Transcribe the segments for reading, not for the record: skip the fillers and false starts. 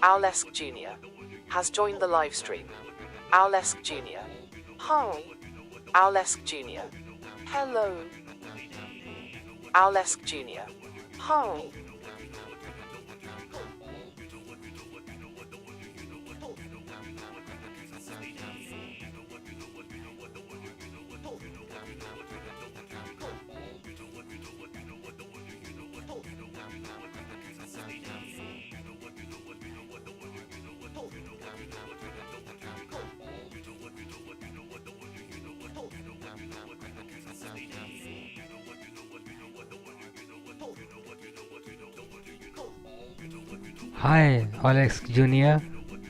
Owlesk Jr. has joined the live stream. Owlesk Jr. Hi. Owlesk Jr. Hello. Owlesk Jr. Hi. Hi, Alex Jr.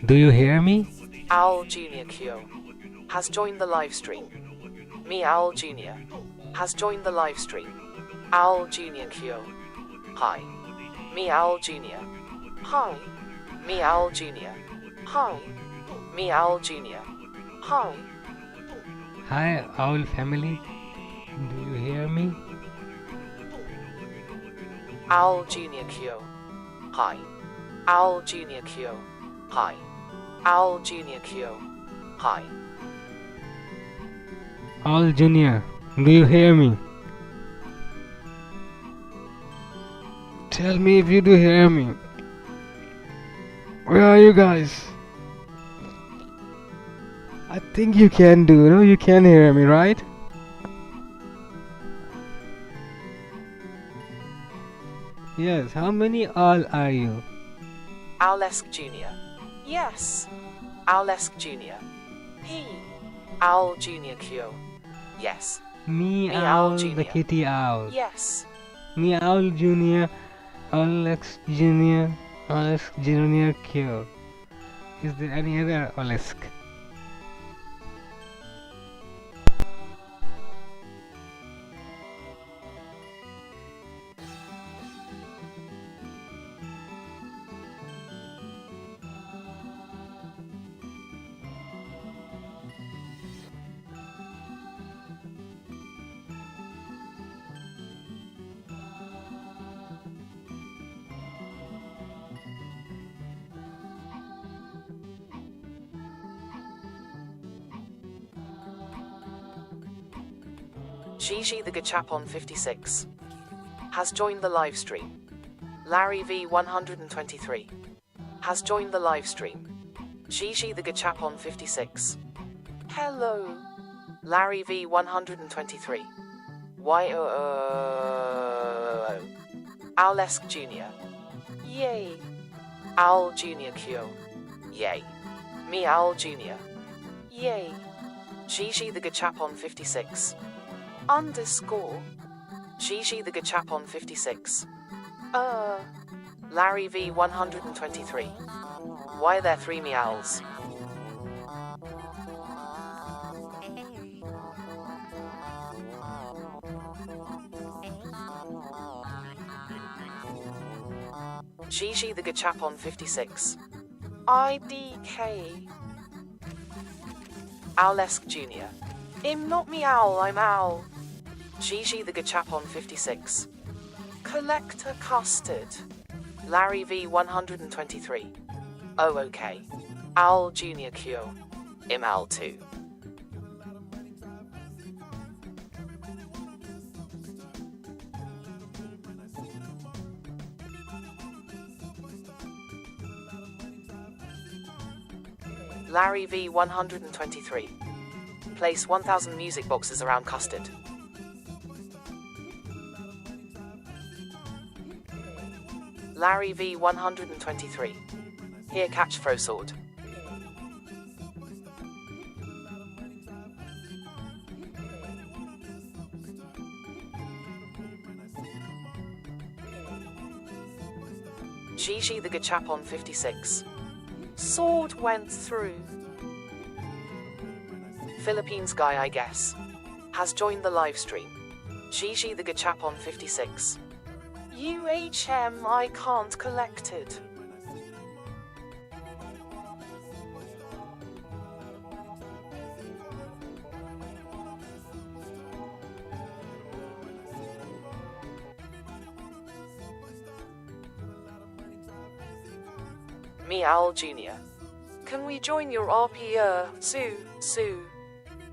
Do you hear me? Owl Jr. Kyo has joined the live stream. Me Owl Jr. has joined the live stream. Owl Jr. Kyo. Hi. Me Owl Jr. Hi. Me Owl Jr. Hi. Me Owl Jr. Hi. Hi, Owl family. Do you hear me? Owl Jr. Kyo. Hi. Owl Jr. Kyo. Hi. Owl Jr. Kyo. Hi. Owl Jr. Do you hear me? Tell me if you do hear me. Where are you guys? I think you can do, no? You can hear me, right? Yes, how many all are you? Owlesk Jr. Yes. Owlesk Jr. He. Owl Jr. Kyo. Yes. Me, Me, Owl, Owl the Jr. kitty owl. Yes. Me, Owl Jr. Alex Jr. Alex Jr. Q. Is there any other Olesk? Gigi the Gachapon 56 has joined the live stream. Larry V123 has joined the live stream. Gigi the Gachapon 56. Hello. Larry V123. Y-O-O. Owlesk Jr. Yay. Owl Jr. Kyo. Yay. Me Owl Jr. Yay. Gigi the Gachapon 56. Underscore. Gigi the Gachapon 56. Larry V123. Why there three meows? Gigi the Gachapon 56. IDK. Owlesk Jr. I'm not meow, I'm owl. Gigi the Gachapon 56. Collector Custard. Larry V123. Oh okay. Owl Jr. Kyo. I'm owl too. Larry V123. Place 1000 music boxes around Custard. Larry V123. Here catch throw sword. Gigi the Gachapon 56. Sword went through. Philippines guy I guess. Has joined the live stream. Gigi the Gachapon 56. UHM I can't collect it. Me Owl Jr. Can we join your RP Sue?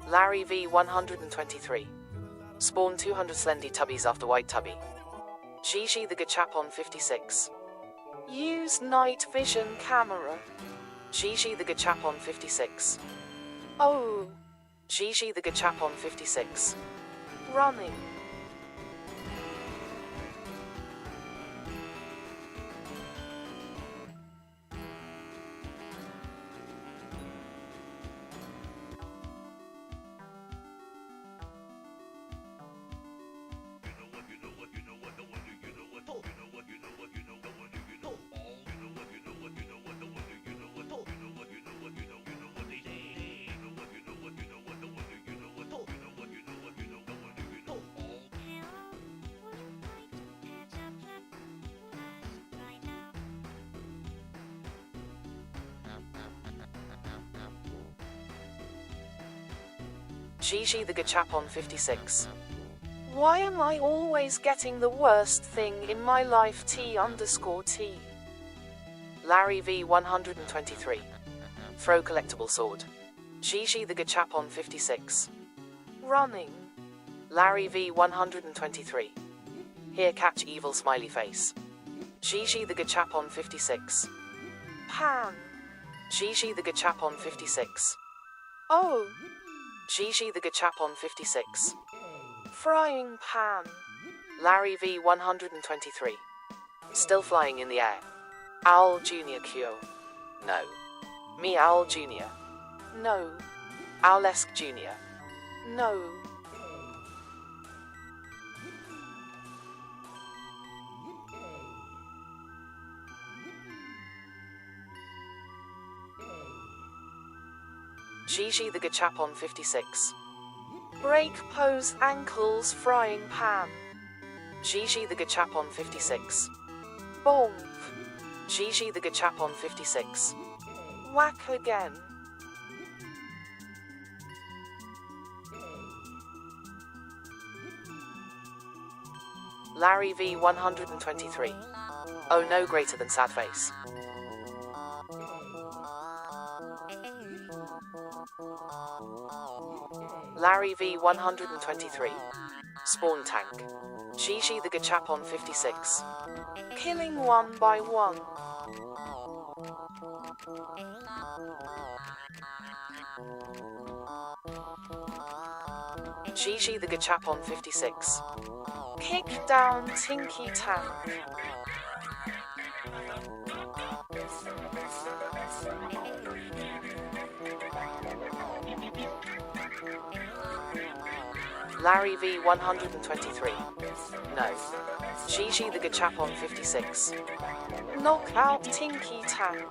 Larry V 123. Spawn 200 Slendy Tubbies after White Tubby. Gigi the Gachapon 56. Use night vision camera. Gigi the Gachapon 56. Oh. Gigi the Gachapon 56. Running. Gigi the Gachapon 56. Why am I always getting the worst thing in my life T_T? Larry V 123. Throw collectible sword. Gigi the Gachapon 56. Running. Larry V 123. Here catch evil smiley face. Gigi the Gachapon 56. Pan. Gigi the Gachapon 56. Oh. Gigi the Gachapon 56. Frying pan. Larry V 123. Still flying in the air. Owl Jr. Kyo. No. Me Owl Jr. No. Owlesque Jr. No. Gigi the Gachapon 56. Break pose ankles frying pan. Gigi the Gachapon 56. Bonk. Gigi the Gachapon 56. Whack again. Larry V 123. Oh no greater than sad face. Larry V 123. Spawn tank. Gigi the Gachapon 56. Killing one by one. Gigi the Gachapon 56. Kick down Tinky Tank. Larry V 123. No. Gigi the Gachapon 56. Knock out Tinky Tank.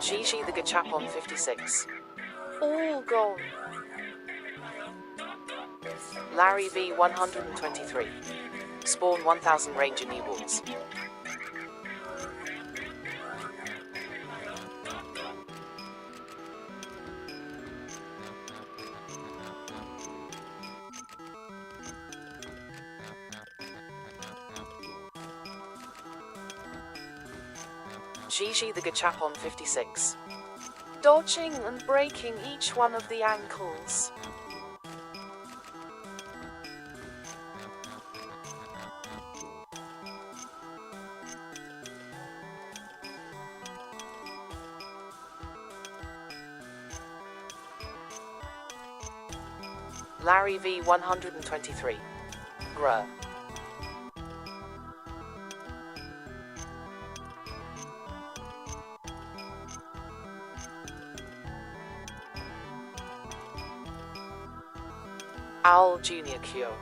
Gigi the Gachapon 56. All gone. Larry V 123. Spawn 1000 Ranger Newballs. Gigi the Gachapon 56. Dodging and breaking each one of the ankles. Larry V 123. Gruh. Owl Jr. Cure.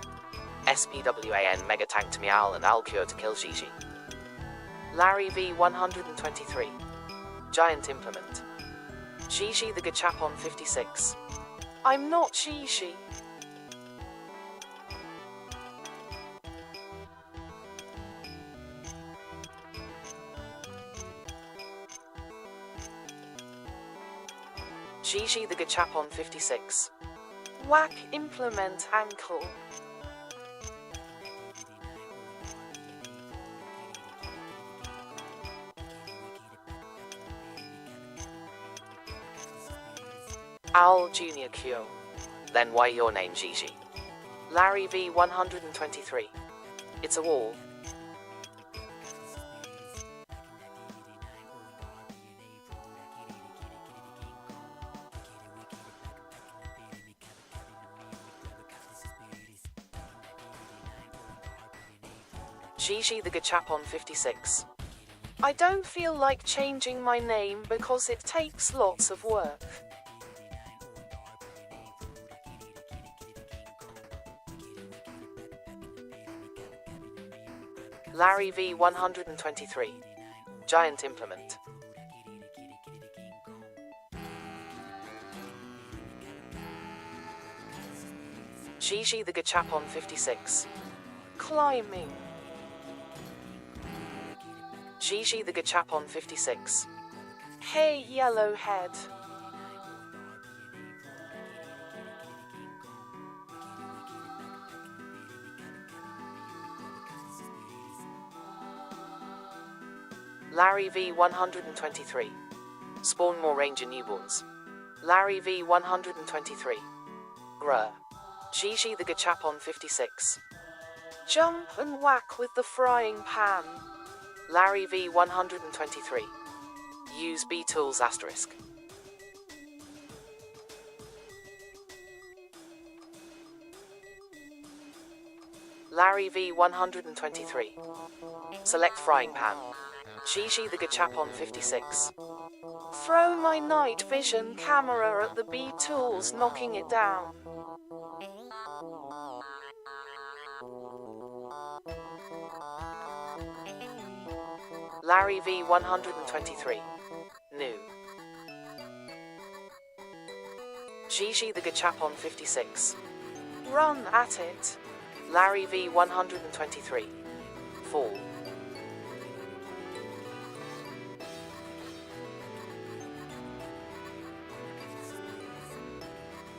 SPWAN Mega Tank to Meowl and Owl Cure to kill Gigi. Larry V 123. Giant Implement. Gigi the Gachapon 56. I'm not Gigi. Gigi the Gachapon 56. Whack implement ankle. Owl Junior Kyo. Then why your name Gigi? Larry V 123. It's a wall. Gigi the Gachapon 56. I don't feel like changing my name because it takes lots of work. Larry V 123. Giant implement. Gigi the Gachapon 56. Climbing. Gigi the Gachapon 56. Hey Yellowhead. Larry V 123. Spawn more Ranger newborns. Larry V 123. Grr. Gigi the Gachapon 56. Jump and whack with the frying pan. Larry V 123. Use B tools asterisk. Larry V 123. Select frying pan. Gigi the Gachapon 56. Throw my night vision camera at the B tools, knocking it down. Larry V 123. New. Gigi the Gachapon 56. Run at it. Larry V 123. Fall.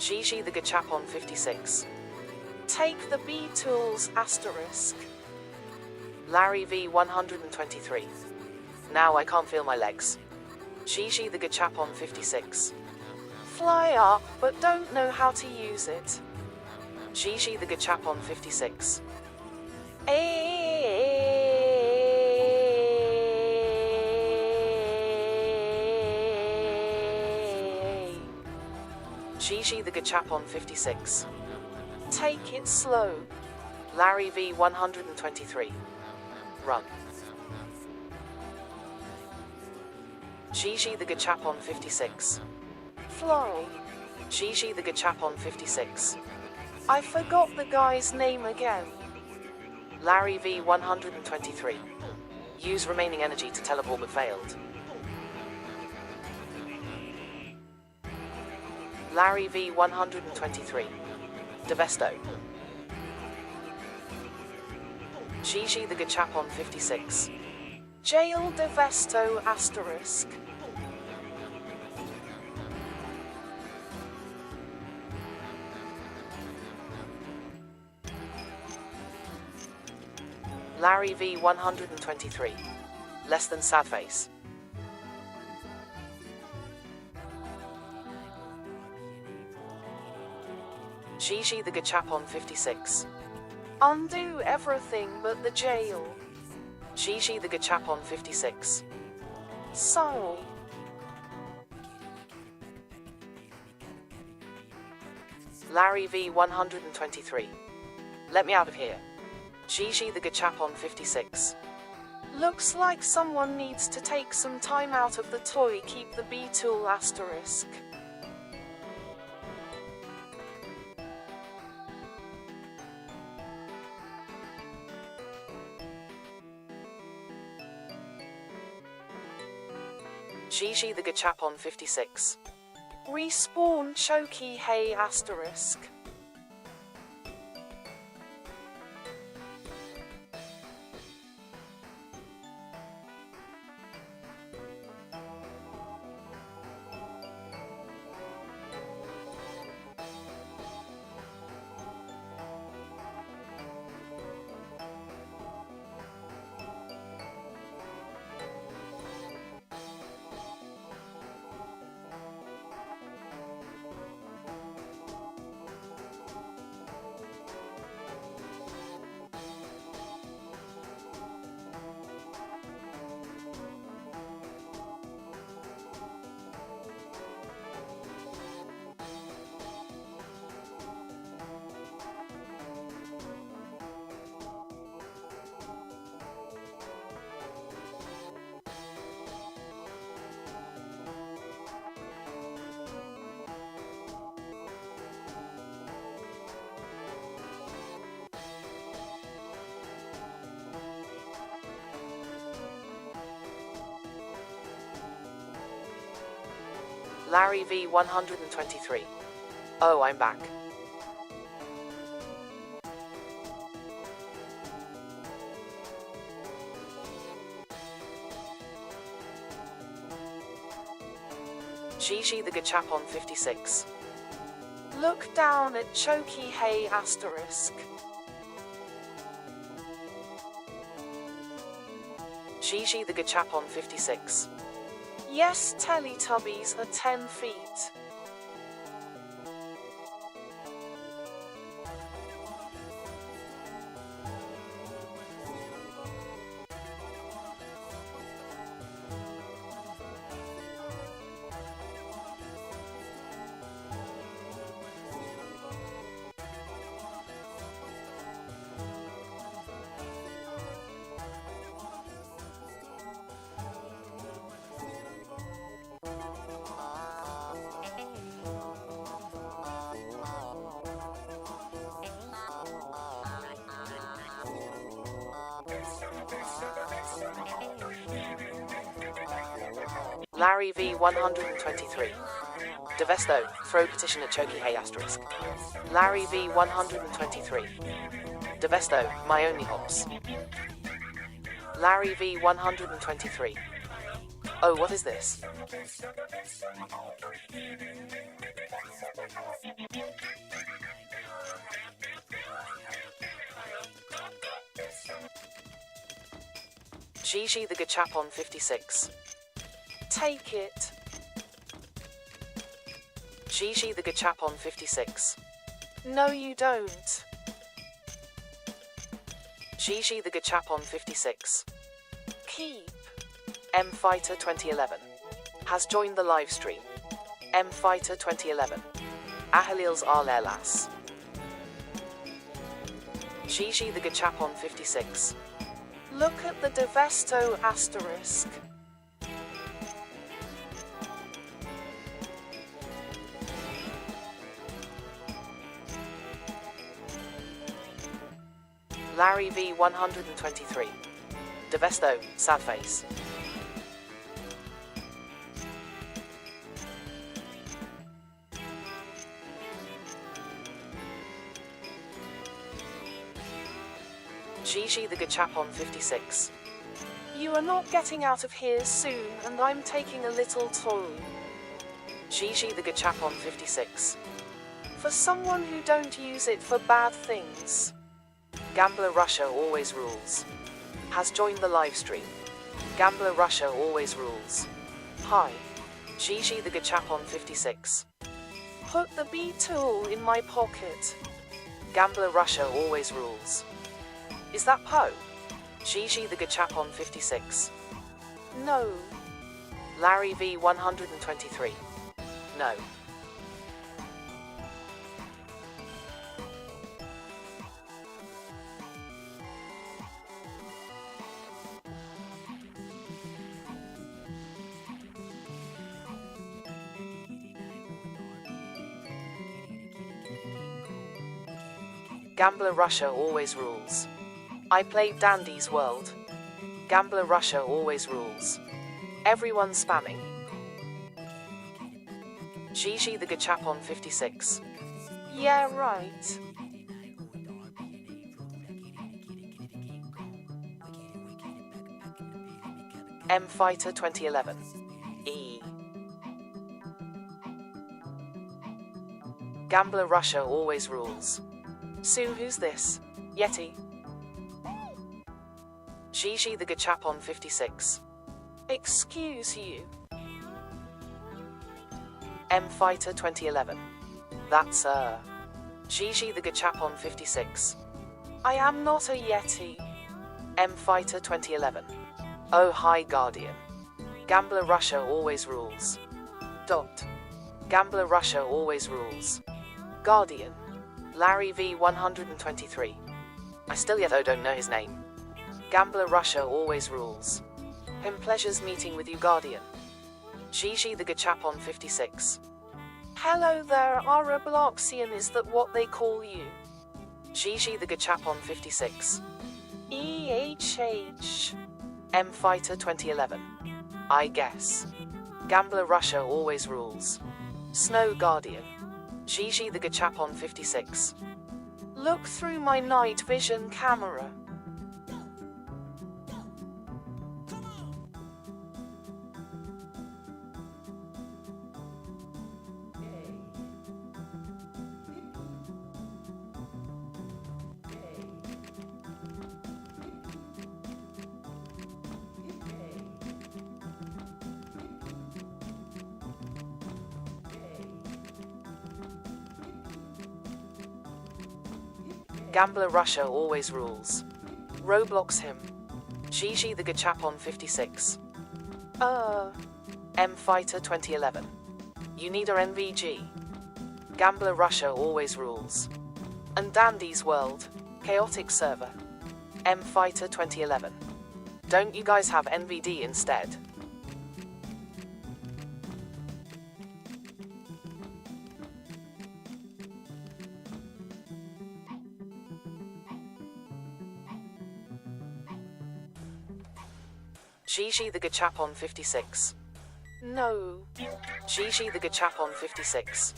Gigi the Gachapon 56. Take the B tools asterisk. Larry V 123. Now I can't feel my legs. Gigi the Gachapon 56. Fly up, but don't know how to use it. Gigi the Gachapon 56. Gigi the Gachapon 56. Take it slow. Larry V 123. Run. Gigi the Gachapon 56. Fly. Gigi the Gachapon 56. I forgot the guy's name again. Larry V 123. Use remaining energy to teleport but failed. Larry V 123. Devesto. Gigi the Gachapon 56. Jail Devesto asterisk. Larry V 123. Less than sad face. Gigi the Gachapon 56. Undo everything but the jail. Gigi the Gachapon 56. Sorry. Larry V 123. Let me out of here. Gigi the Gachapon 56. Looks like someone needs to take some time out of the toy. Keep the B tool asterisk. Gigi the Gachapon 56. Respawn Choky Hey asterisk. Larry V 123. Oh, I'm back. Gigi the Gachapon 56. Look down at Choki Hey asterisk. Gigi the Gachapon 56. Yes, Teletubbies are 10 feet. Larry V 123. Devesto, throw petition at Choki Hey asterisk. Larry V 123. Devesto, my only hops. Larry V 123. Oh, what is this? Gigi the Gachapon 56. Take it. Gigi the Gachapon 56. No, you don't. Gigi the Gachapon 56. Keep. M Fighter 2011 has joined the live stream. M Fighter 2011. Ahalils Arlelas. Gigi the Gachapon 56. Look at the Devesto asterisk. Larry V 123. Devesto, sad face. Gigi the Gachapon 56. You are not getting out of here soon, and I'm taking a little toll. Gigi the Gachapon 56. For someone who don't use it for bad things. Gambler Russia always rules. Has joined the live stream. Gambler Russia always rules. Hi. Gigi the Gachapon 56. Put the B tool in my pocket. Gambler Russia always rules. Is that Poe? Gigi the Gachapon 56. No. Larry V 123. No. Gambler Russia always rules. I played Dandy's World. Gambler Russia always rules. Everyone spamming. Gigi the Gachapon 56. Yeah, right. M Fighter 2011. E. Gambler Russia always rules. Sue, who's this? Yeti. Gigi the Gachapon 56. Excuse you. M Fighter 2011. That's Gigi the Gachapon 56. I am not a Yeti. M Fighter 2011. Oh hi Guardian. Gambler Russia always rules. Dot. Gambler Russia always rules. Guardian. Larry V 123. I still yet don't know his name. Gambler Russia always rules. Him pleasures meeting with you Guardian. Gigi the Gachapon 56. Hello there, Robloxian, is that what they call you? Gigi the Gachapon 56. EHH. M Fighter 2011. I guess. Gambler Russia always rules. Snow Guardian. Gigi the Gachapon 56. Look through my night vision camera. Gambler Russia always rules. Roblox him. Gigi the Gachapon 56. M Fighter 2011. You need a NVG. Gambler Russia always rules. And Dandy's World. Chaotic server. M Fighter 2011. Don't you guys have NVD instead? Gigi the Gachapon 56. No. Gigi the Gachapon 56.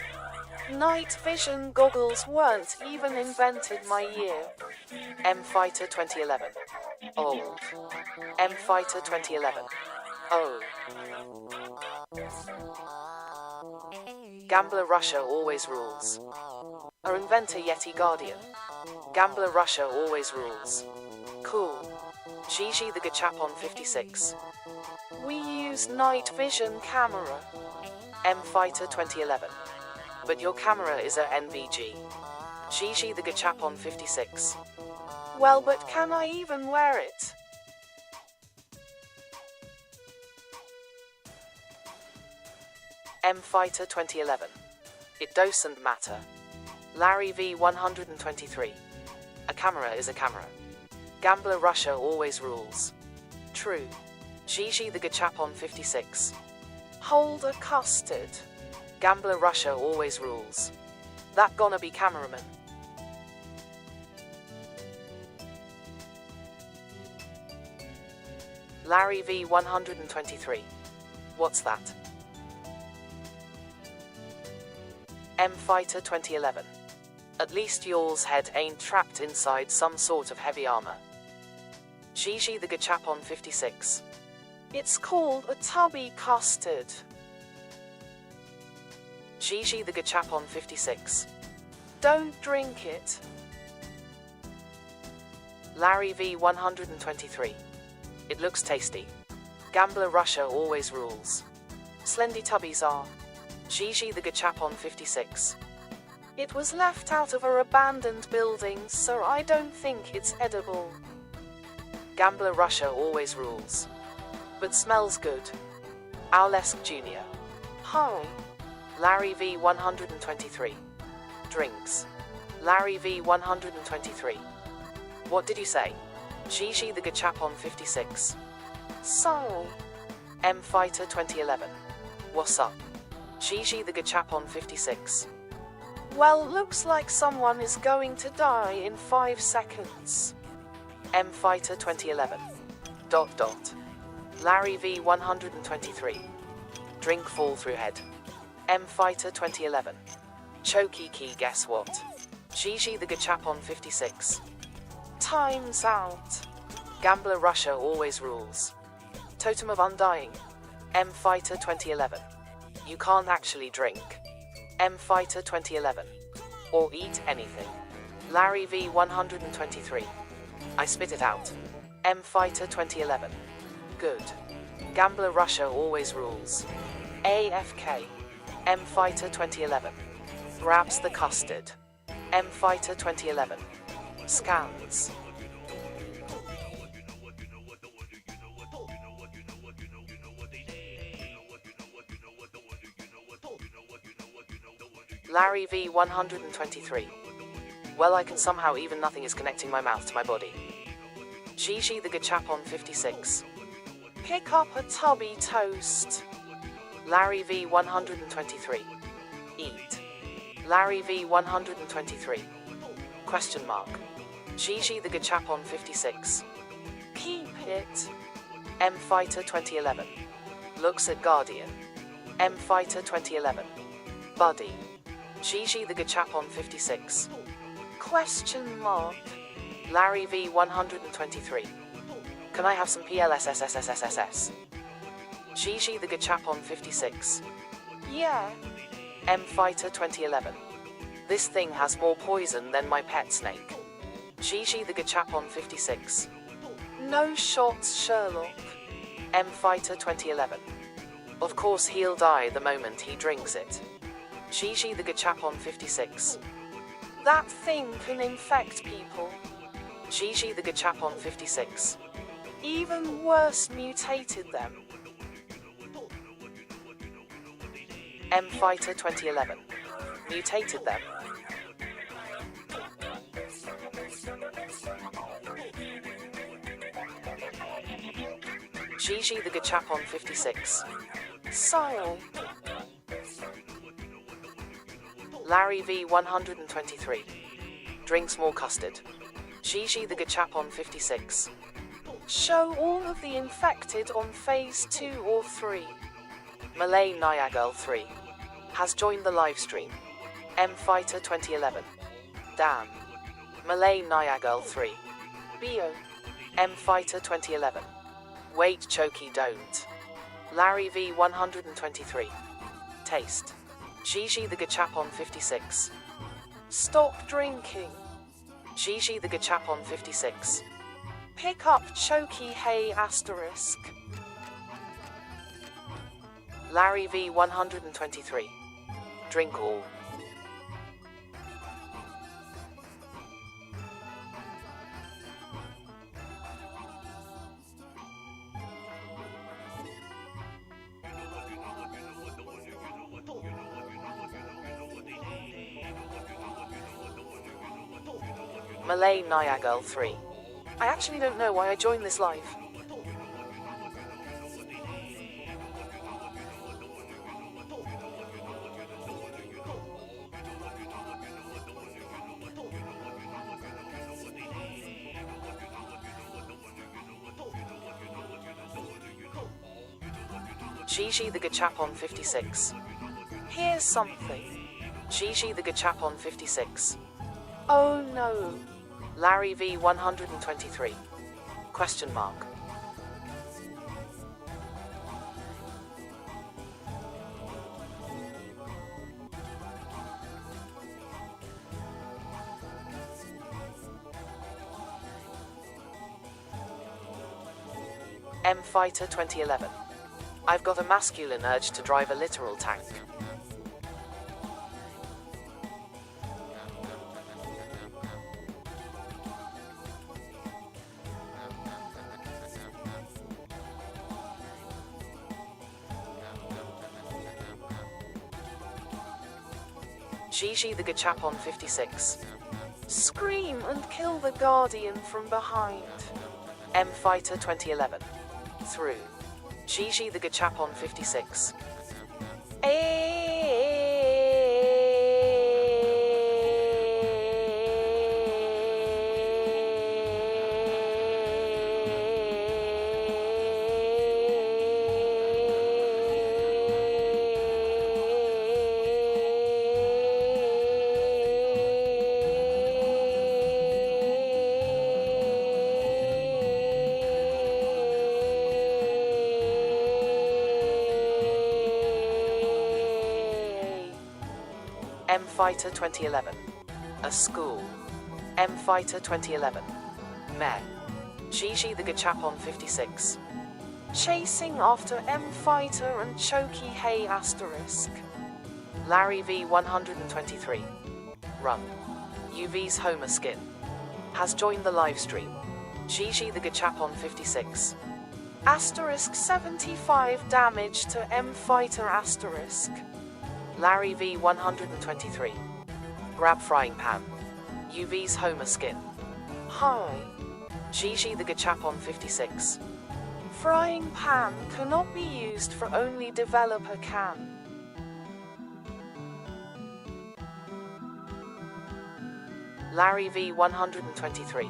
Night vision goggles weren't even invented my year. M Fighter 2011. Old. M Fighter 2011. Oh. Gambler Russia always rules. Our inventor Yeti Guardian. Gambler Russia always rules. Cool. Gigi the Gachapon 56. We use night vision camera. M Fighter 2011. But your camera is a NVG. Gigi the Gachapon 56. Well, but can I even wear it? M Fighter 2011. It doesn't matter. Larry V 123. A camera is a camera. Gambler Russia always rules. True. Gigi the Gachapon 56. Hold a custard. Gambler Russia always rules. That gonna be cameraman. Larry V 123. What's that? M Fighter 2011. At least y'all's head ain't trapped inside some sort of heavy armor. Gigi the Gachapon 56. It's called a tubby custard. Gigi the Gachapon 56. Don't drink it. Larry V 123. It looks tasty. Gambler Russia always rules. Slendy tubbies are. Gigi the Gachapon 56. It was left out of our abandoned buildings, so I don't think it's edible. Gambler Russia always rules. But smells good. Owlesk Jr. Hi. Larry V 123. Drinks. Larry V 123. What did you say? Gigi the Gachapon 56. So. M Fighter 2011. What's up? Gigi the Gachapon 56. Well, looks like someone is going to die in 5 seconds. M Fighter 2011. ... Larry V 123. Drink fall through head. M Fighter 2011. Chokey key, guess what? Gigi the Gachapon 56. Time's out. Gambler Russia always rules. Totem of Undying. M Fighter 2011. You can't actually drink. M Fighter 2011. Or eat anything. Larry V 123. I spit it out. M Fighter 2011. Good. Gambler Russia always rules. AFK. M Fighter 2011. Grabs the custard. M Fighter 2011. Scans. Larry V 123. Well, I can somehow even nothing is connecting my mouth to my body. Gigi the Gachapon 56. Pick up a tubby toast. Larry V 123. Eat. Larry V 123. Question mark. Gigi the Gachapon 56. Keep it. M Fighter 2011. Looks at Guardian. M Fighter 2011. Buddy. Gigi the Gachapon 56. Question mark. Larry V 123. Can I have some PLSSSSSSS? Gigi the Gachapon 56. Yeah. M Fighter 2011. This thing has more poison than my pet snake. Gigi the Gachapon 56. No shots, Sherlock. M Fighter 2011. Of course he'll die the moment he drinks it. Gigi the Gachapon 56. That thing can infect people. Gigi the Gachapon 56. Even worse, mutated them. M Fighter 2011. Mutated them. Gigi the Gachapon 56. Sile. Larry V 123. Drinks more custard. Gigi the Gachapon 56. Show all of the infected on phase 2 or 3. Malay Niagal 3. Has joined the live stream. M Fighter 2011. Damn. Malay Niagal 3. Bio. M Fighter 2011. Wait, Choki, don't. Larry V 123. Taste. Gigi the Gachapon 56. Stop drinking. Gigi the Gachapon 56. Pick up Choki Hey asterisk. Larry V 123. Drink all. Malay Niagal 3. I actually don't know why I joined this live. Gigi the Gachapon 56. Here's something. Gigi the Gachapon 56. Oh no. Larry V 123. Question mark. M Fighter 2011. I've got a masculine urge to drive a literal tank. Gigi the Gachapon 56. Scream and kill the Guardian from behind. M Fighter 2011. Through. Gigi the Gachapon 56. M Fighter 2011. A school. M Fighter 2011. Meh. Gigi the Gachapon 56. Chasing after M Fighter and Choki Hey asterisk. Larry V 123. Run. UV's Homer skin. Has joined the live stream. Gigi the Gachapon 56. Asterisk 75 damage to M Fighter asterisk. Larry V 123. Grab frying pan. UV's Homer skin. Hi. Gigi the Gachapon 56. Frying pan cannot be used for only developer can. Larry V 123.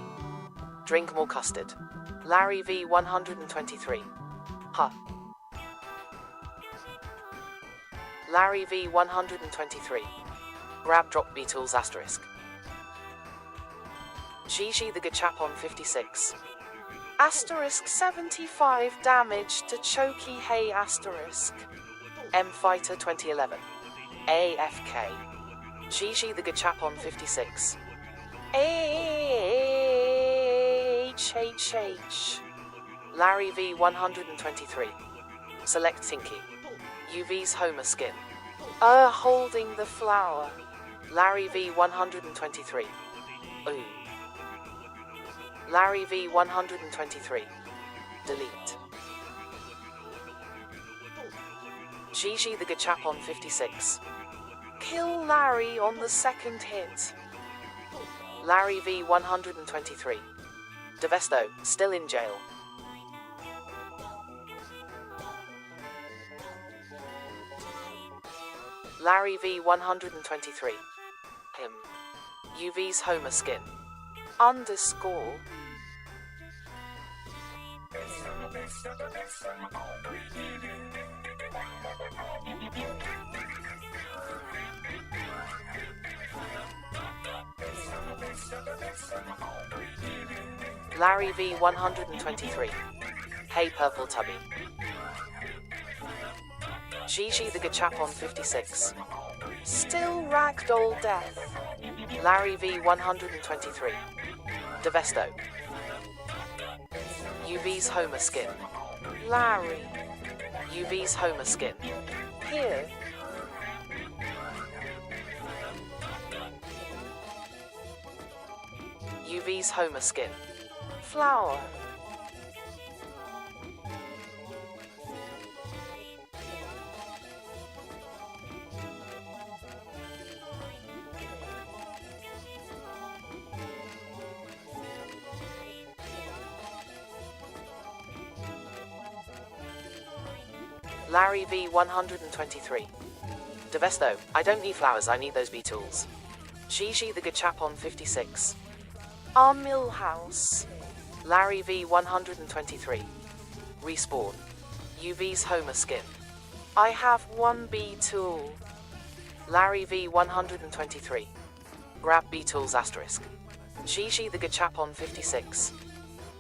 Drink more custard. Larry V 123. Huh. Larry V 123. Grab drop Beatles asterisk. Gigi the Gachapon 56. Asterisk 75 damage to Choki Hey asterisk. M Fighter 2011. AFK. Gigi the Gachapon 56. HHH. Larry V 123. Select Tinky. UV's Homer skin. Holding the flower. Larry V 123. Ooh. Larry V 123. Delete. Gigi the Gachapon 56. Kill Larry on the second hit. Larry V 123. Devesto, still in jail. Larry V 123. Him. UV's Homer skin. Underscore. Larry V 123. Hey Purple Tubby. Gigi the Gachapon 56. Still Ragdoll Death. Larry V 123. Devesto. UV's Homer skin. Larry. UV's Homer skin. Here. UV's Homer skin. Flower. Larry V 123. Devesto, I don't need flowers, I need those Beatles. Gigi the Gachapon 56. Our Millhouse. Larry V 123. Respawn. UV's Homer skin. I have one Beatle. Larry V 123. Grab Beatles asterisk. Gigi the Gachapon 56.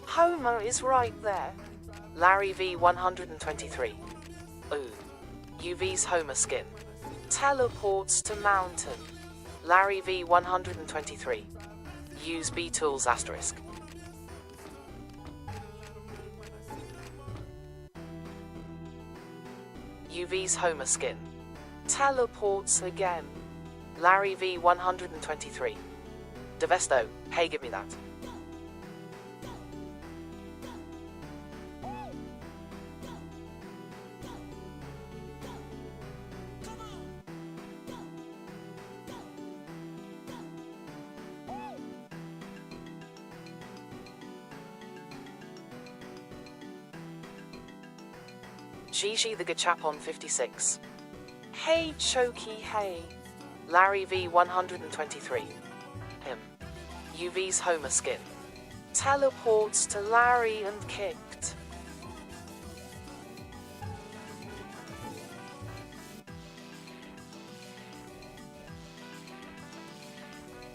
Homer is right there. Larry V 123. Ooh. UV's Homer skin. Teleports to mountain. Larry V 123. Use Beatles asterisk. UV's Homer skin. Teleports again. Larry V 123. Devesto, hey give me that. Gigi the Gachapon 56. Hey Choki Hey. Larry V 123. Him. UV's Homer skin. Teleports to Larry and kicked.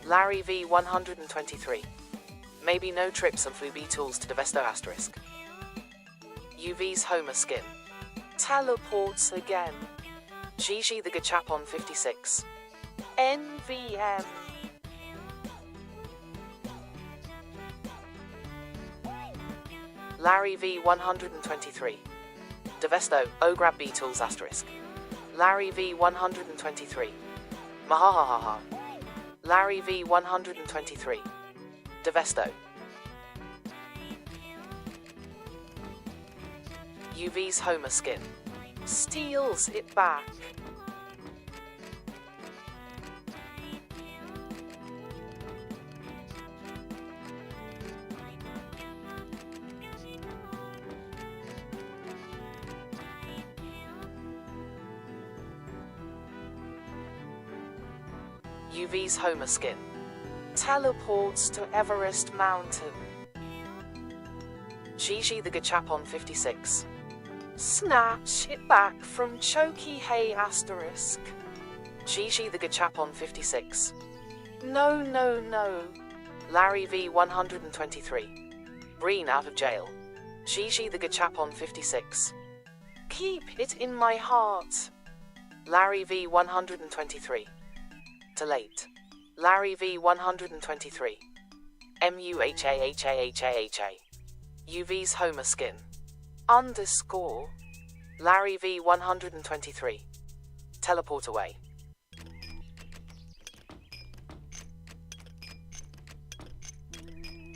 Larry V 123. Maybe no trips and flew Beatles to Devesto asterisk. UV's Homer skin. Teleports again. Gigi the Gachapon 56. NVM. Larry V 123. Devesto, grab Beatles asterisk. Larry V 123. Mahahaha. Larry V 123. Devesto. UV's Homer skin. Steals it back. UV's Homer skin. Teleports to Everest Mountain. Gigi the Gachapon 56. Snatch it back from Choky Hey asterisk. Gigi the Gachapon 56. No, no, no. Larry V 123. Breen out of jail. Gigi the Gachapon 56. Keep it in my heart. Larry V 123. To late. Larry V 123. MUHAHAHAHA. UV's Homer skin. Underscore. Larry V 123. Teleport away.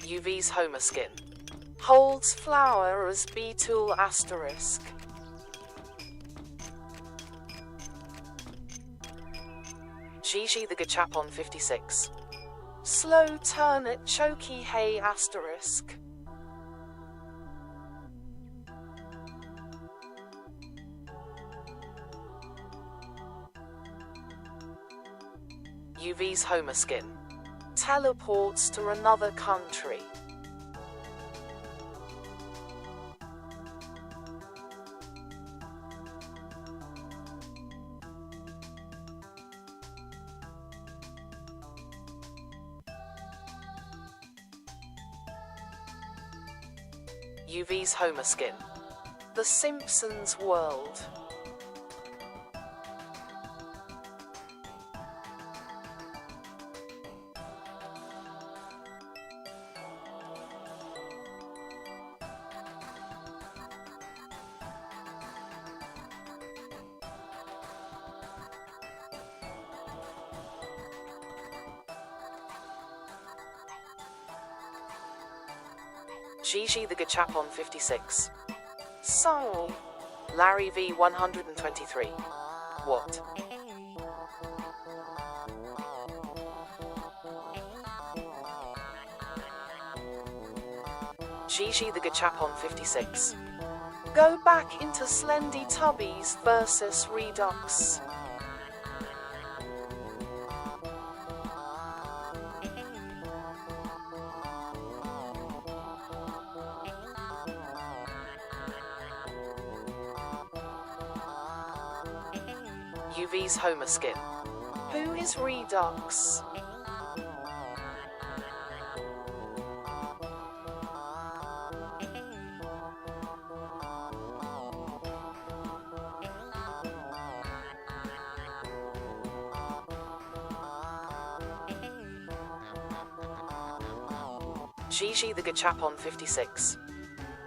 UV's Homer skin. Holds flower as B-tool asterisk. Gigi the Gachapon 56. Slow turn at Choky Hey asterisk. UV's Homer skin. Teleports to another country. UV's Homer skin. The Simpsons world. Gigi the Gachapon 56. So. Larry V 123. What? Gigi the Gachapon 56. Go back into Slendy Tubbies versus Redux. UV's Homer skin. Who is Redux? Gigi the Gachapon 56.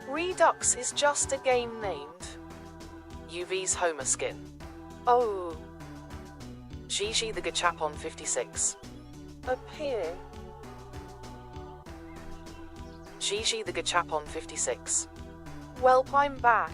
Redux is just a game named. UV's Homer skin. Oh. Gigi the Gachapon 56. Appear. Gigi the Gachapon 56. Welp, I'm back.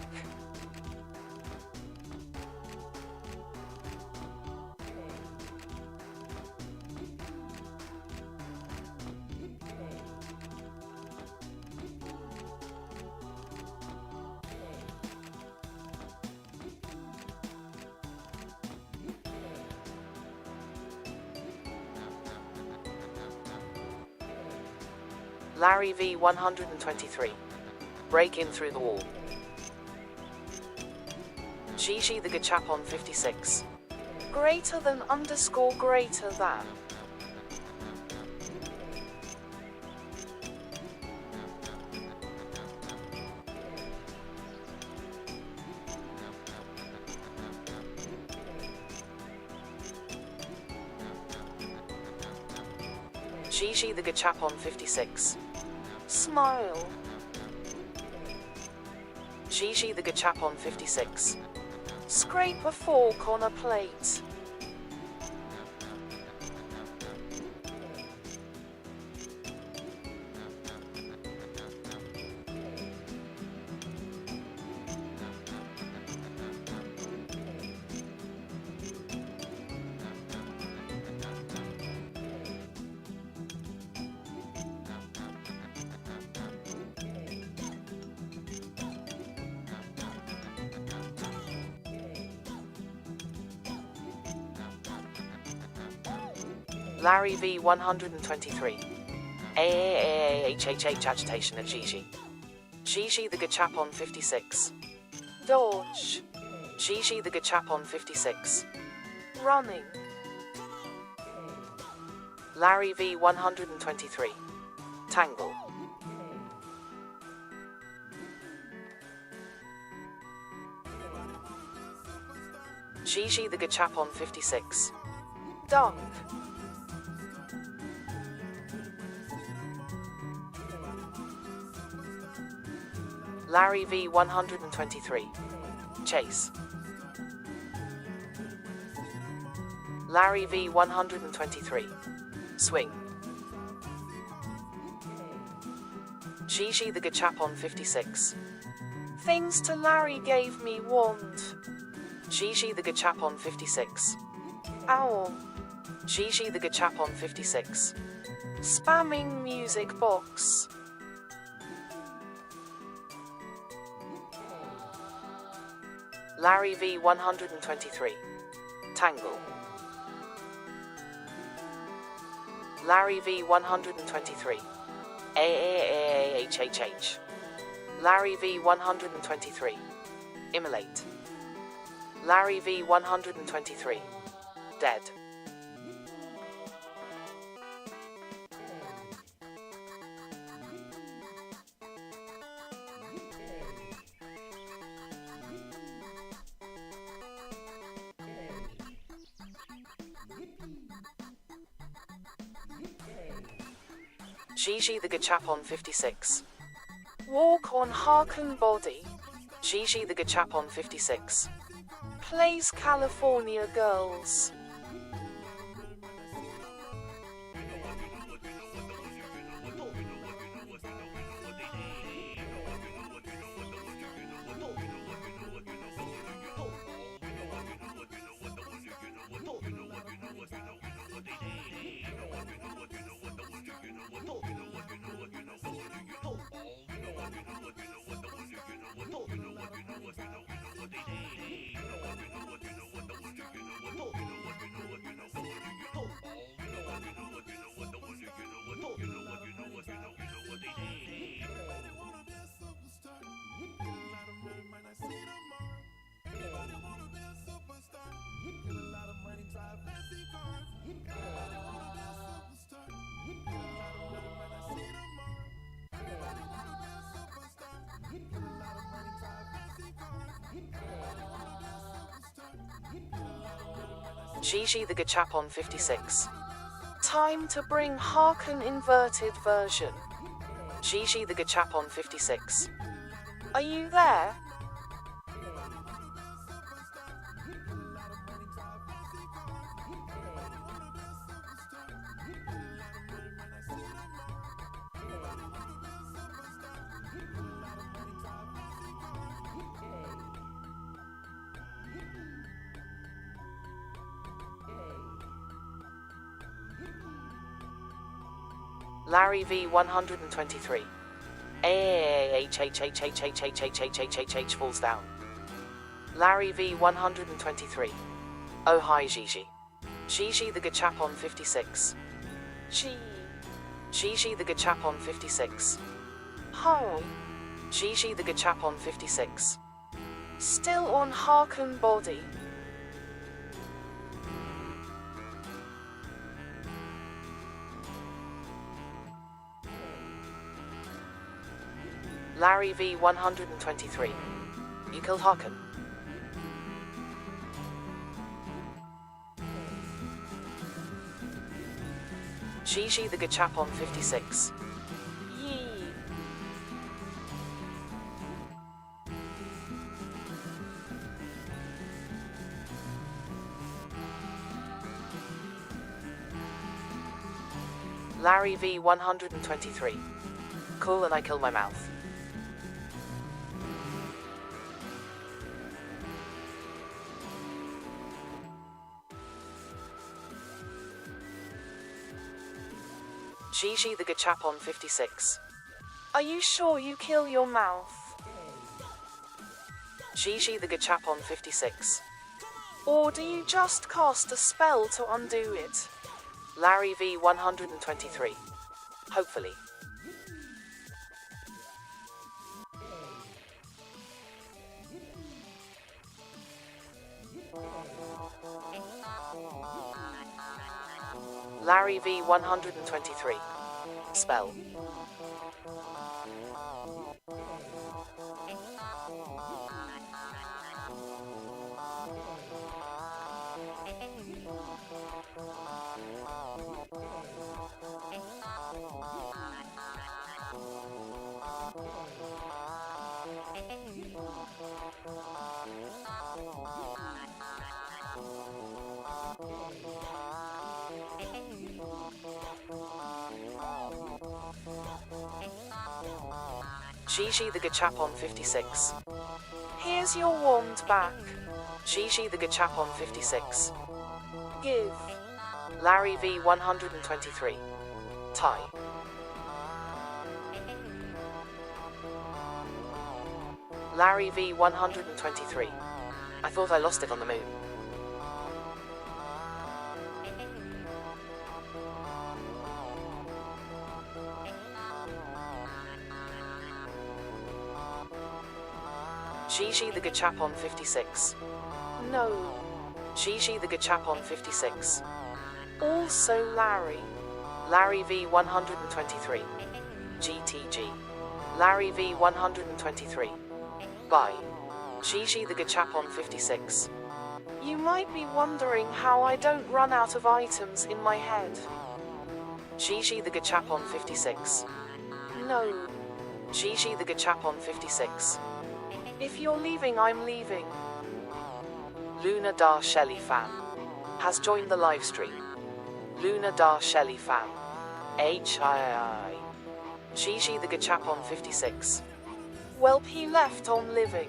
Larry V 123. Break in through the wall. Gigi the Gachapon 56. Greater than underscore greater than. Gigi the Gachapon 56. Smile. Gigi the Gachapon 56. Scrape a fork on a plate. Larry V 123. AAAHHH agitation at Gigi. Gigi the Gachapon 56. Dodge. Gigi the Gachapon 56. Running. Larry V 123. Tangle. Gigi the Gachapon 56. Dunk. Larry V 123. Chase. Larry V 123. Swing. Gigi the Gachapon 56. Things to Larry gave me wand. Gigi the Gachapon 56. Owl. Gigi the Gachapon 56. Spamming music box. Larry V 123. Tangle. Larry V 123. AAAAHHH. Larry V 123. Immolate. Larry V 123. Dead. Gigi the Gachapon 56. Walk on Harken Body. Gigi the Gachapon 56. Plays California Girls. Gigi the Gachapon 56. Time to bring Harken inverted version. Gigi the Gachapon 56. Are you there? Larry V 123. AAAHHHHHHHHHHH falls down. Larry V 123. Oh hi Gigi. Gigi the Gachapon 56. Gigi the Gachapon 56. Hi. Gigi the Gachapon 56. Still on Harken Body. Larry V 123. You killed Harken. Gigi the Gachapon 56. Yee. Larry V 123. Cool, and I kill my mouth. Gigi the Gachapon 56. Are you sure you kill your mouth? Gigi the Gachapon 56. Or do you just cast a spell to undo it? Larry V 123. Hopefully. Larry V 123. Spell. Gigi the Gachapon 56. Here's your wand back. Gigi the Gachapon 56. Give. Larry V 123. Tie. Larry V 123. I thought I lost it on the moon. Gigi the Gachapon 56. No. Gigi the Gachapon 56. Also Larry. Larry V 123. GTG. Larry V 123. Bye. Gigi the Gachapon 56. You might be wondering how I don't run out of items in my head. Gigi the Gachapon 56. No. Gigi the Gachapon 56. If you're leaving, I'm leaving. Luna Dar Shelly fan has joined the live stream. Luna Dar Shelly fan. HII. Gigi the Gachapon 56. Welp, he left on living.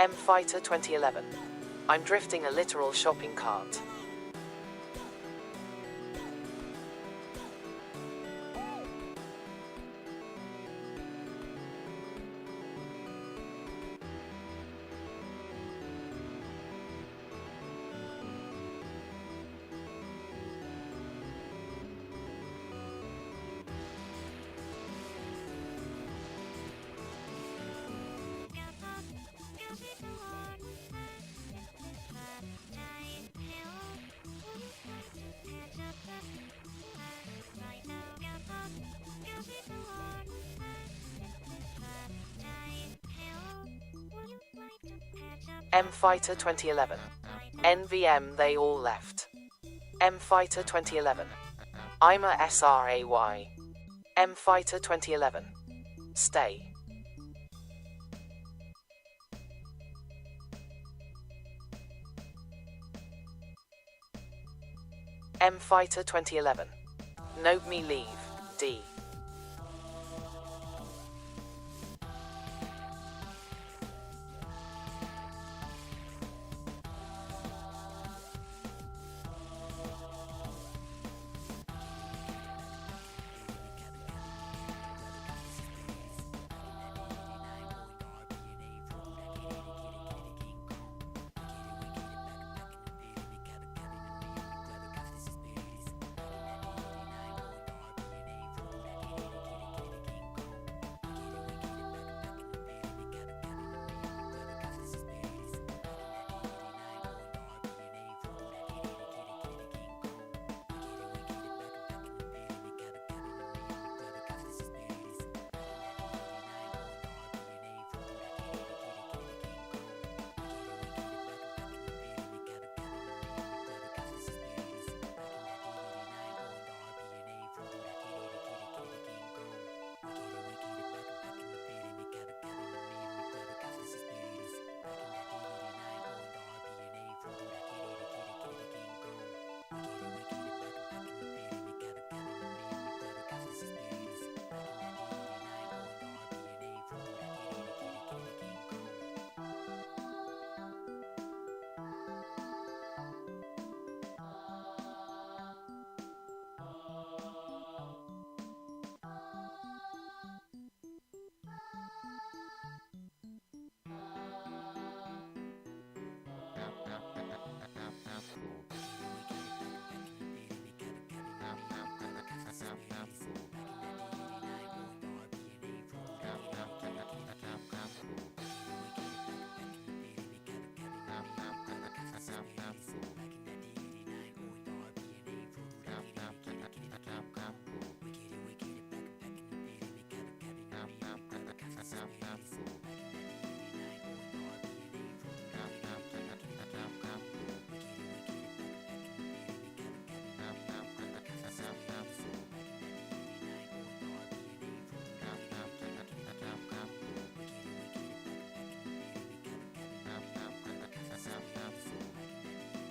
M Fighter 2011. I'm drifting a literal shopping cart. M Fighter 2011. NVM they all left. M Fighter 2011. I'm a SRAY. M Fighter 2011. Stay. M Fighter 2011. Note me leave. D.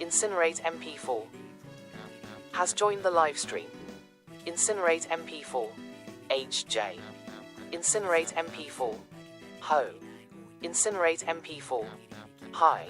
Incinerate MP4. Has joined the live stream. Incinerate MP4. HJ. Incinerate MP4. Ho. Incinerate MP4. Hi.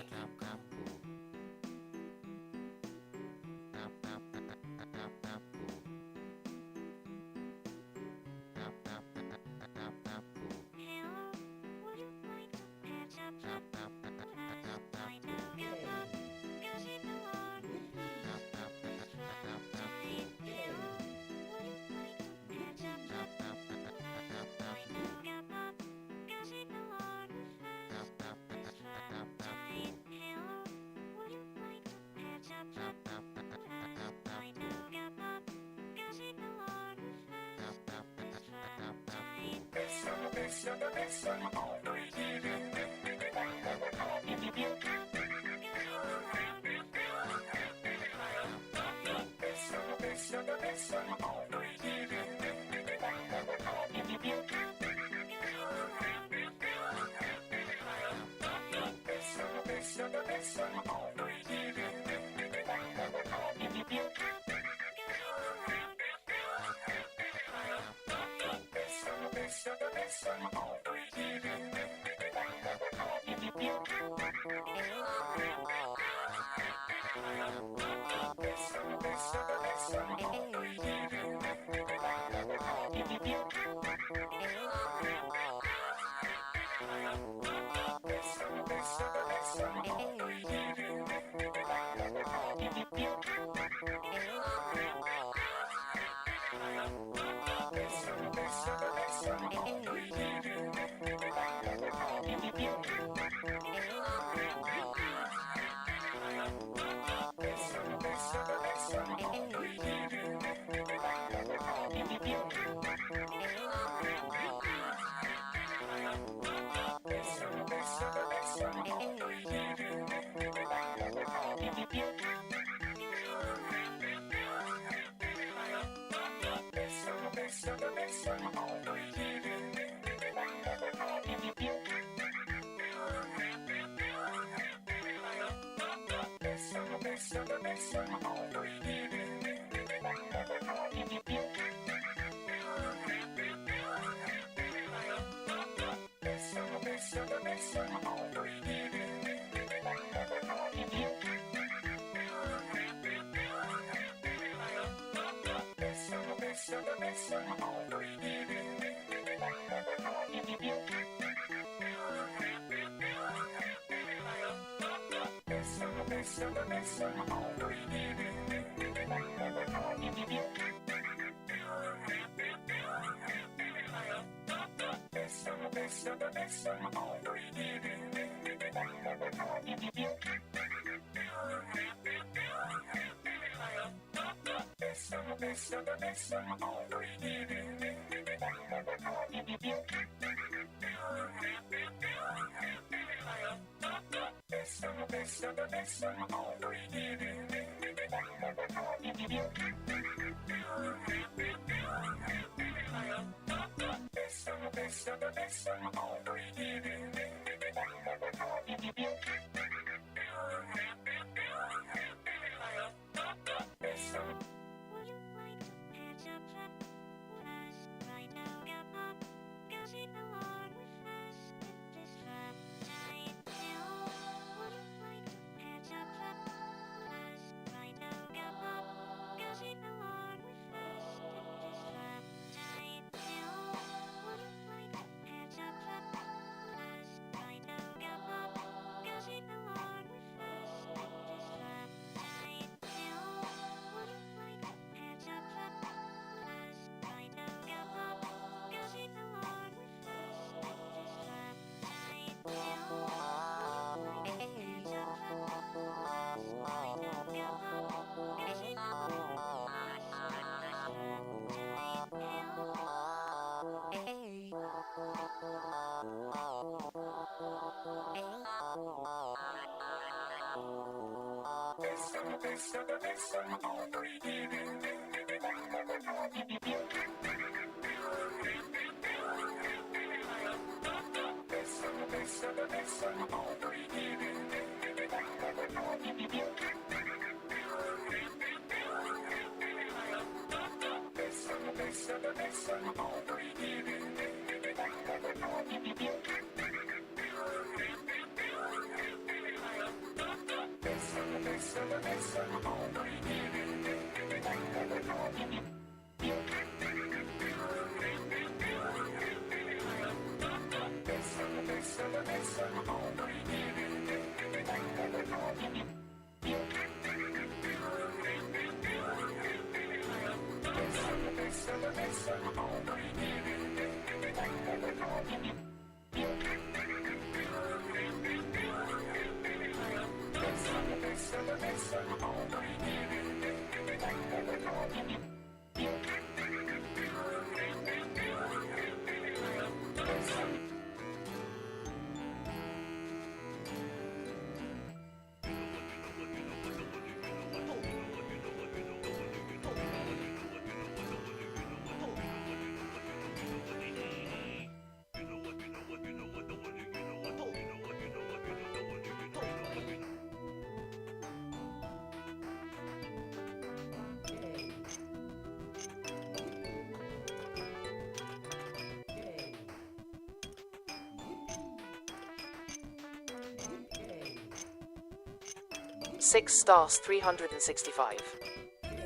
Six stars 365.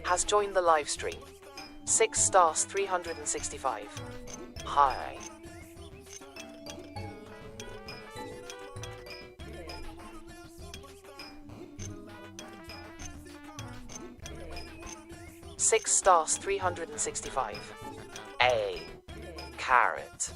Has joined the live stream. 6 stars 365. Hi. Six stars 365. A. Carrot.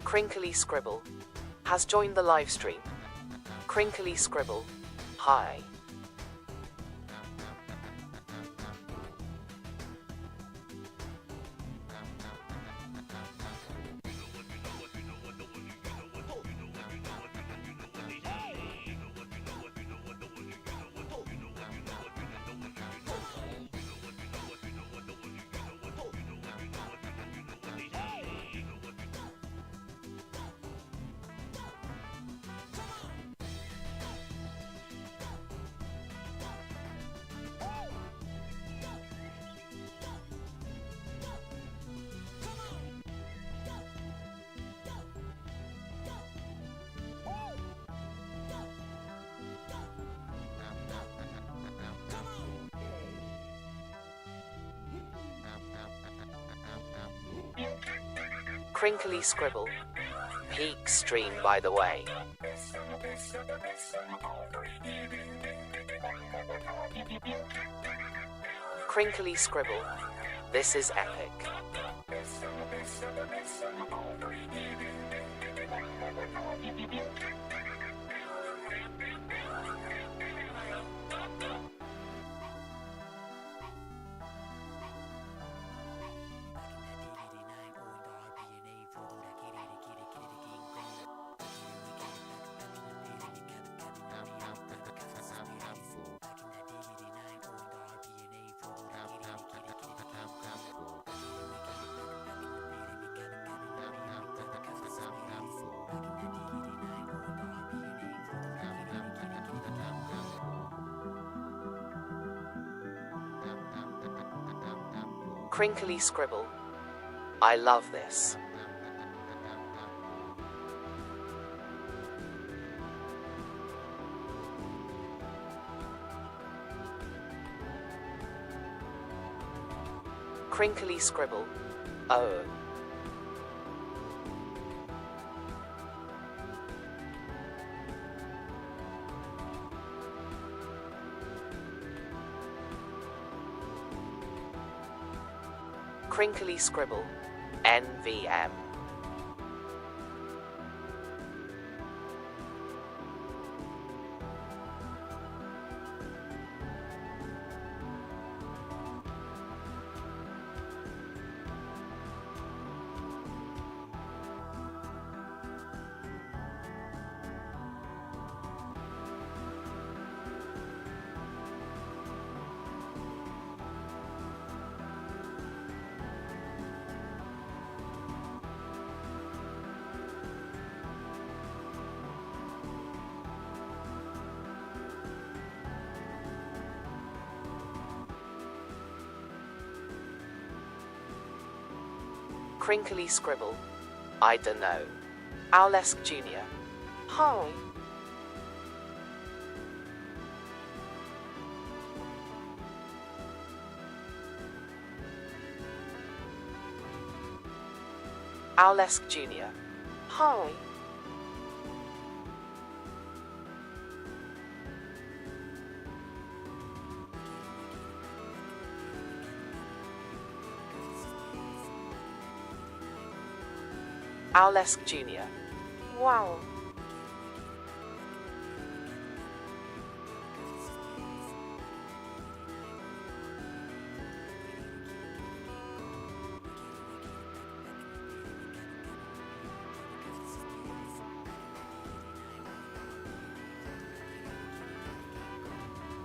Crinkly Scribble has joined the live stream. Crinkly Scribble. Hi. Crinkly Scribble. Peak stream, by the way. Crinkly Scribble. This is epic. Crinkly scribble. I love this. Crinkly scribble. Oh. Crinkly scribble. NVM. Crinkly scribble. I dunno. Owlesk Jr. Hi. Owlesk Jr. Hi. Owlesk Jr. Wow.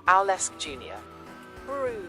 Owlesk Jr. Brew.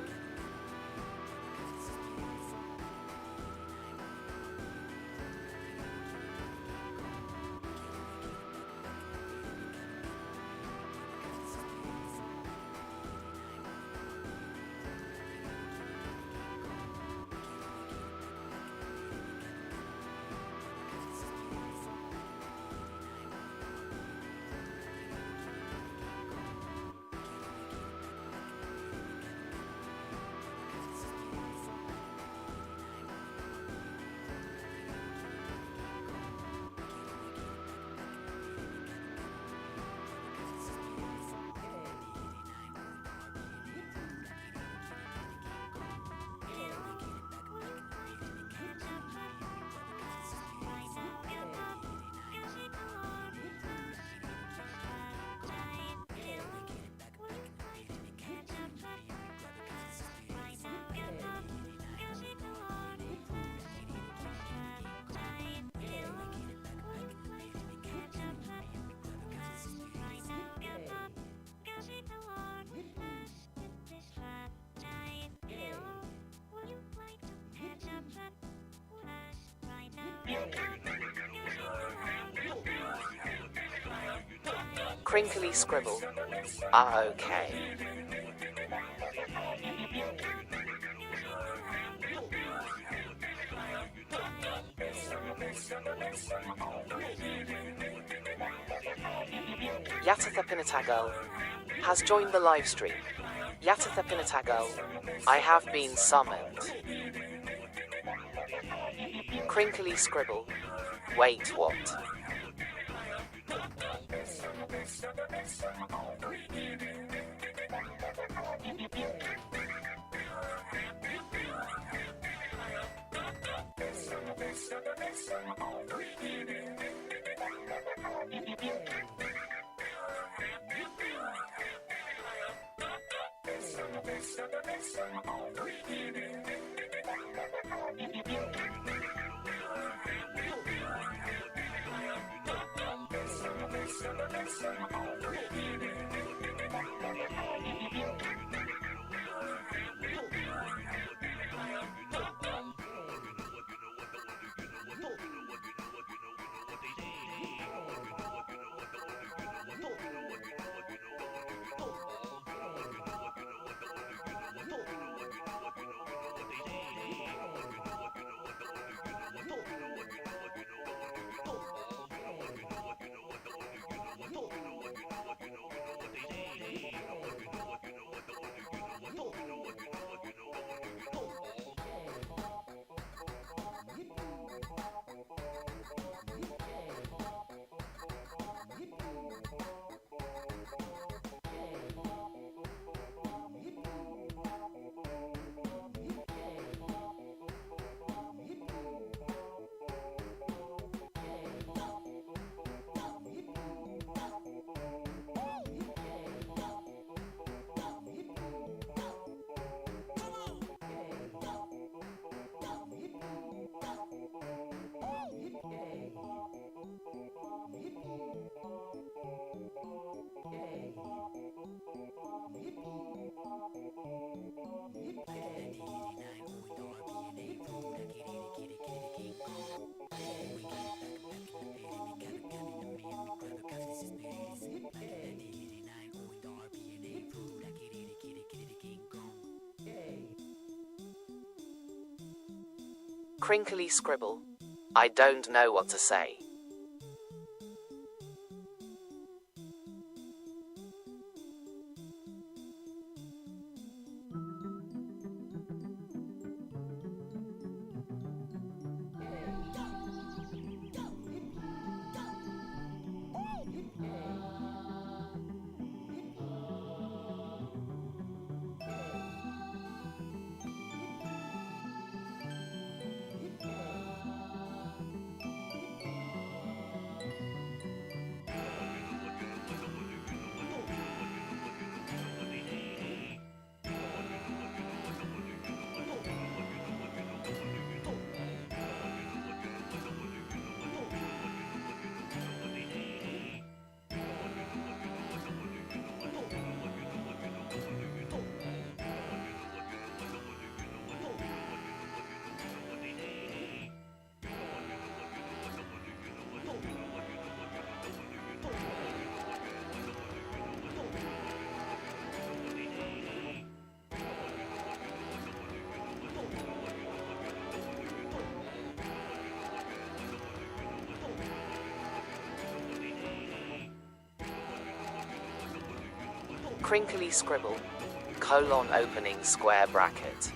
Crinkly scribble. Okay. Yatatha Pinatagal has joined the live stream. Yatatha Pinatagal, I have been summoned. Crinkly scribble. Wait, what? Crinkly scribble. I don't know what to say. Crinkly scribble. Colon opening square bracket.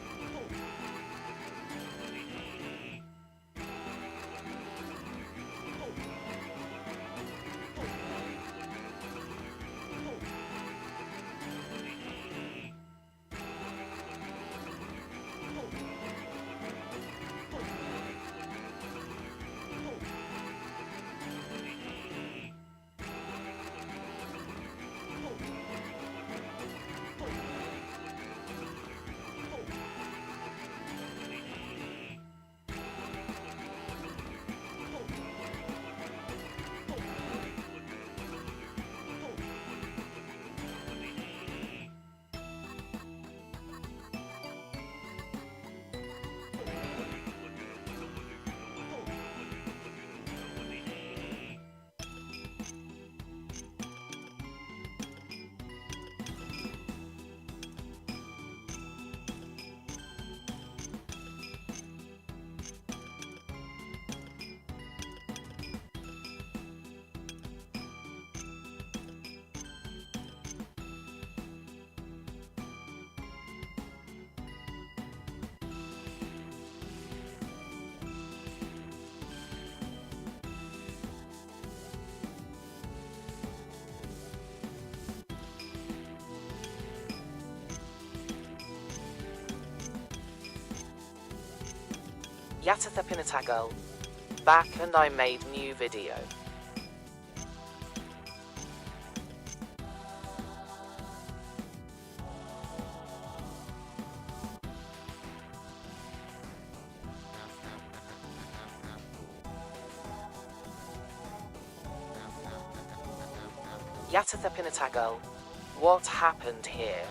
Yatatha Pinatagal. Back and I made new video. Yatatha Pinatagal. What happened here?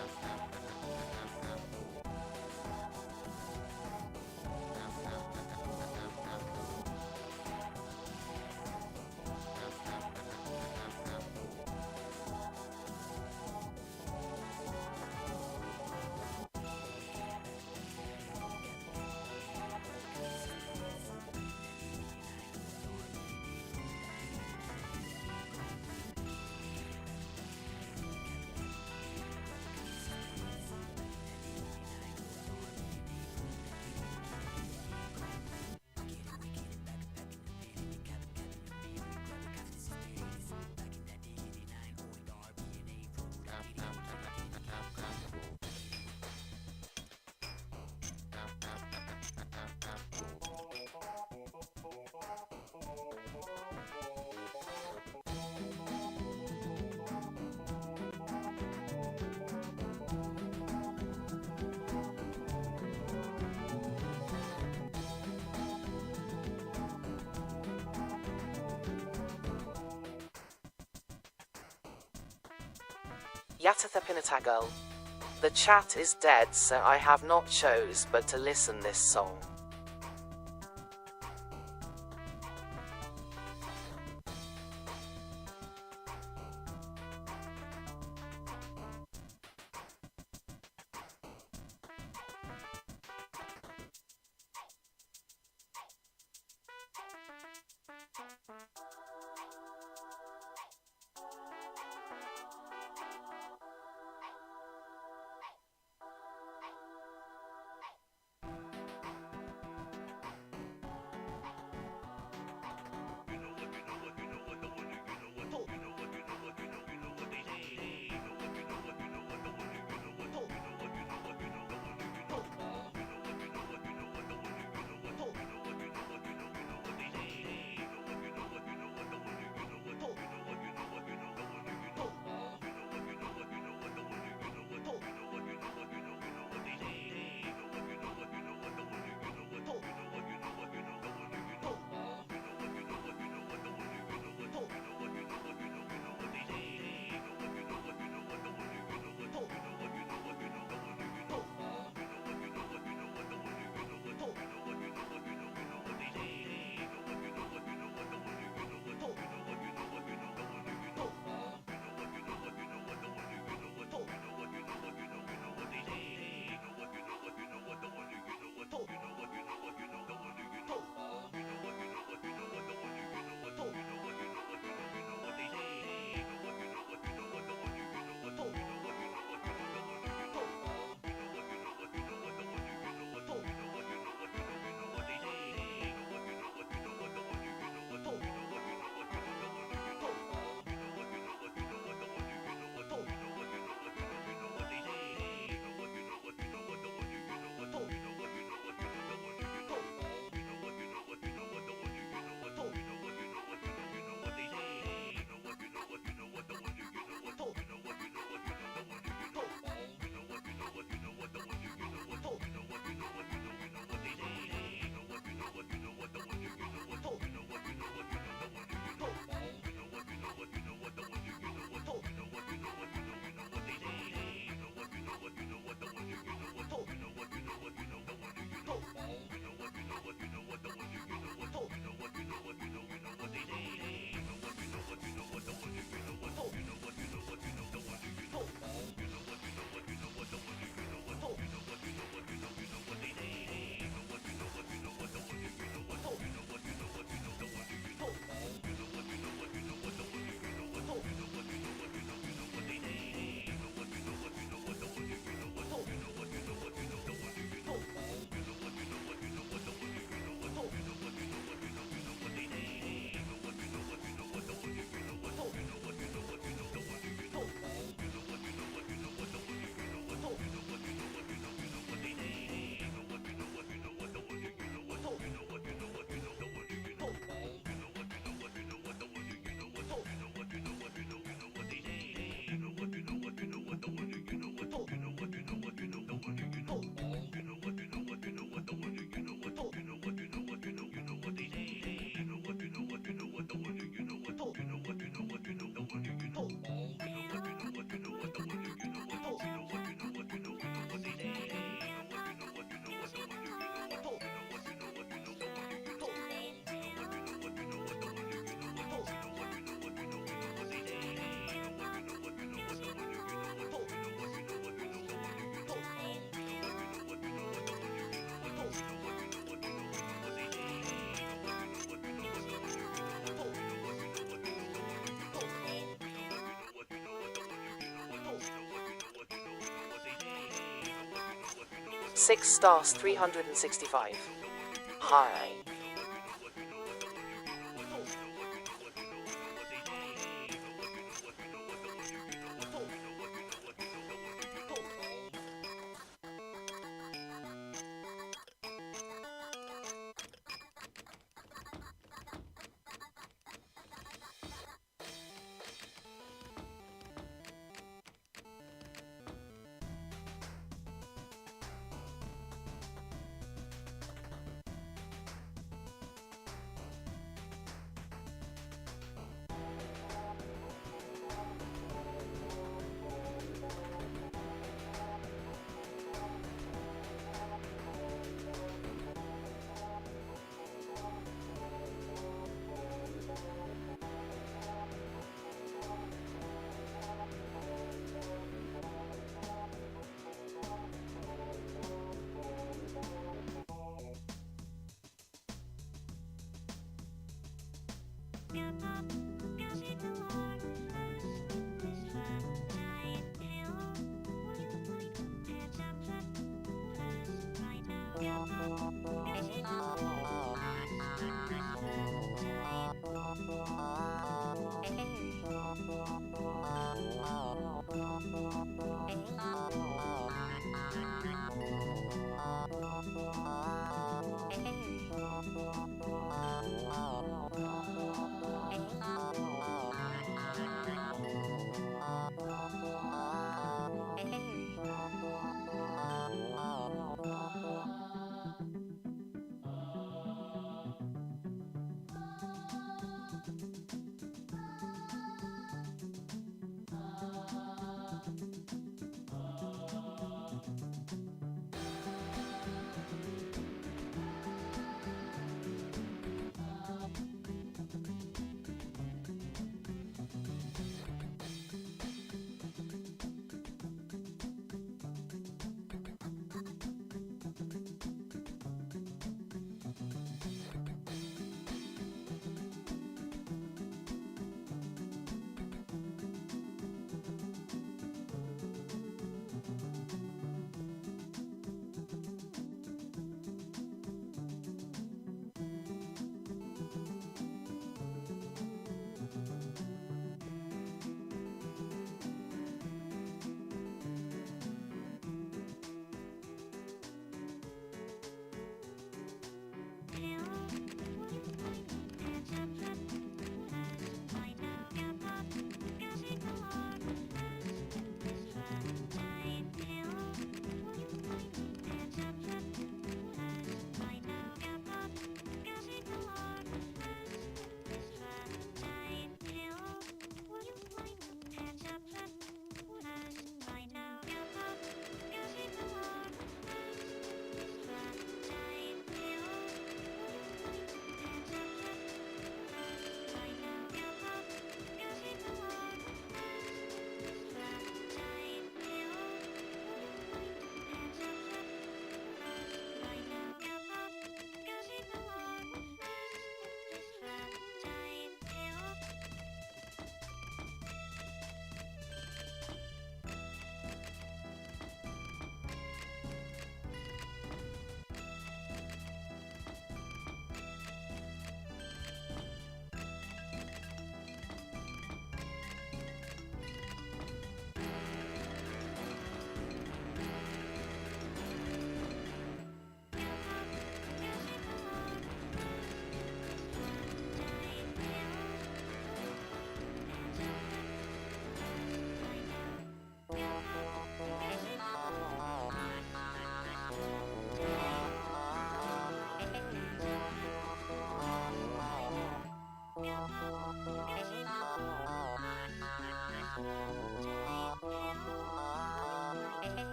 Yatatha Pinatagal. The chat is dead, so I have not chose but to listen this song. Six stars 365. Hi.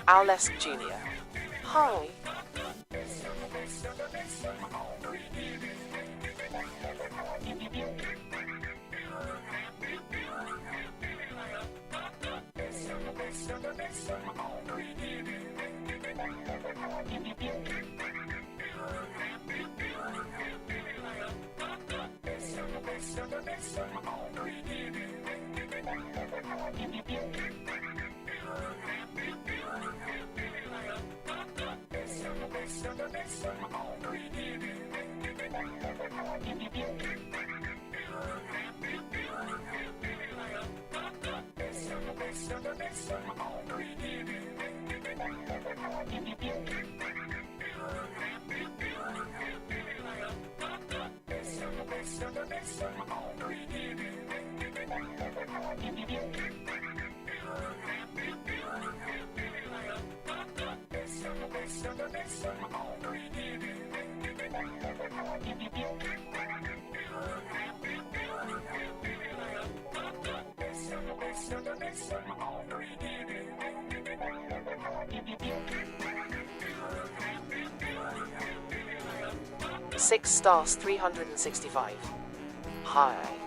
Alex Jr. Hi. Six stars 365. Hi.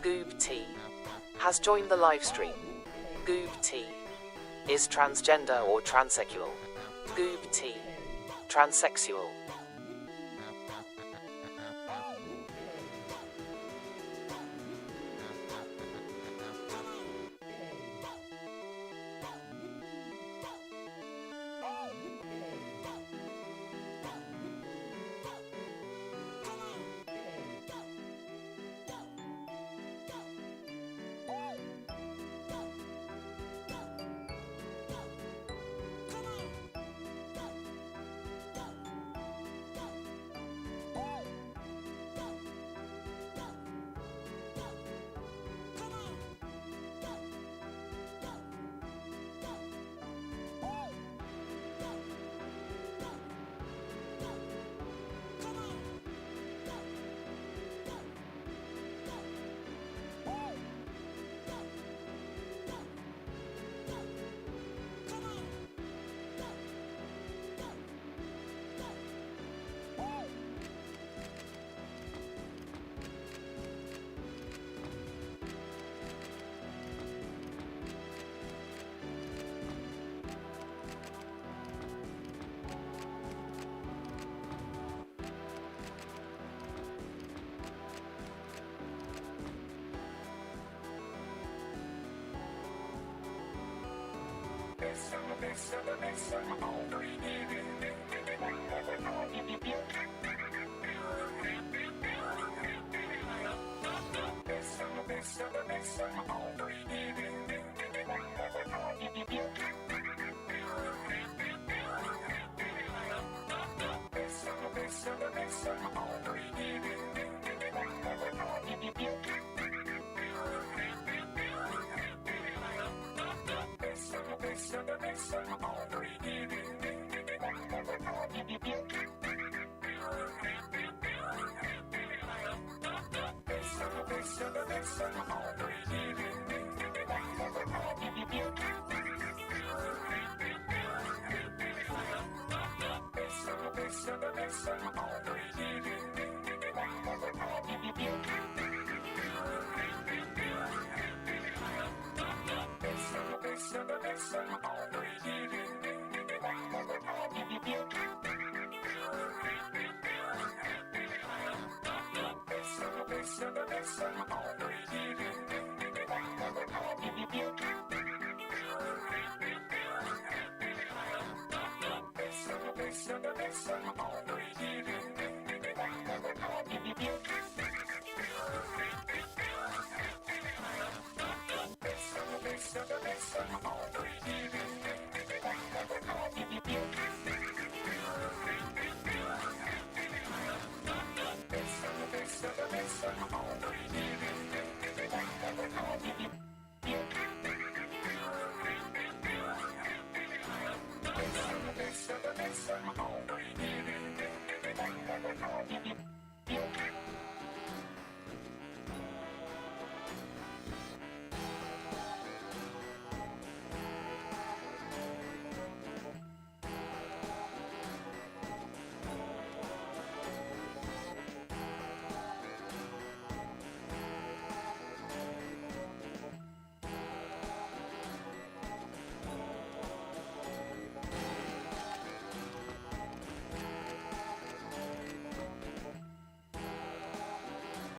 Goob T has joined the live stream. Goob T is transgender or transsexual. Goob T, transsexual.